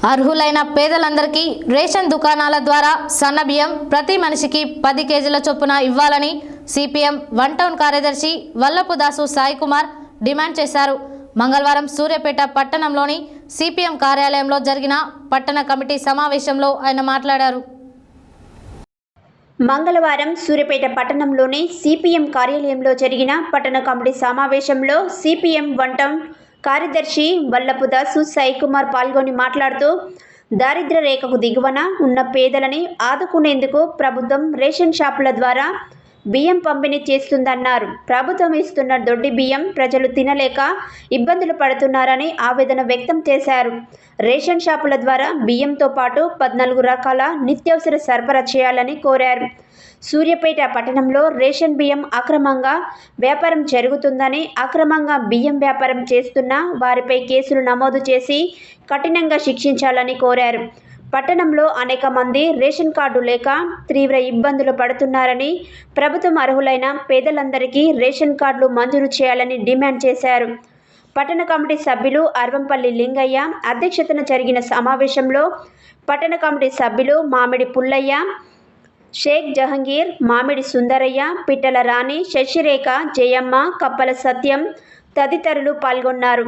అర్హులైన పేదలందరికీ రేషన్ దుకాణాల ద్వారా సన్నబియ్యం ప్రతి మనిషికి 10 కేజీల చొప్పున ఇవ్వాలని సిపిఎం వన్ టౌన్ కార్యదర్శి వల్లపుదాసు సాయి కుమార్ డిమాండ్ చేశారు. మంగళవారం సూర్యాపేట పట్టణంలోని సిపిఎం కార్యాలయంలో జరిగిన పట్టణ కమిటీ సమావేశంలో ఆయన మాట్లాడారు. మంగళవారం సూర్యాపేట పట్టణంలోని సిపిఎం కార్యాలయంలో జరిగిన పట్టణ కమిటీ సమావేశంలో సిపిఎం వన్ టౌన్ కార్యదర్శి వల్లపుదాసు సాయి కుమార్ పాల్గొని మాట్లాడుతూ దారిద్ర్య రేఖకు దిగువన ఉన్న పేదలని ఆదుకునేందుకు ప్రభుత్వం రేషన్ షాపుల ద్వారా బియ్యం పంపిణీ చేస్తుందన్నారు. ప్రభుత్వం ఇస్తున్న దొడ్డి బియ్యం ప్రజలు తినలేక ఇబ్బందులు పడుతున్నారని ఆవేదన వ్యక్తం చేశారు. రేషన్ షాపుల ద్వారా బియ్యంతో పాటు 14 రకాల నిత్యావసర సరఫరా చేయాలని కోరారు. సూర్యాపేట పట్టణంలో రేషన్ బియ్యం అక్రమంగా వ్యాపారం జరుగుతుందని, అక్రమంగా బియ్యం వ్యాపారం చేస్తున్న వారిపై కేసులు నమోదు చేసి కఠినంగా శిక్షించాలని కోరారు. పట్టణంలో అనేక మంది రేషన్ కార్డు లేక తీవ్ర ఇబ్బందులు పడుతున్నారని, ప్రభుత్వం అర్హులైన పేదలందరికీ రేషన్ కార్డులు మంజూరు చేయాలని డిమాండ్ చేశారు. పట్టణ కమిటీ సభ్యులు అర్వంపల్లి లింగయ్య అధ్యక్షతన జరిగిన సమావేశంలో పట్టణ కమిటీ సభ్యులు మామిడి పుల్లయ్య, షేక్ జహంగీర్, మామిడి సుందరయ్య, పిట్టల రాణి, శశిరేఖ, జయమ్మ, కప్పల సత్యం తదితరులు పాల్గొన్నారు.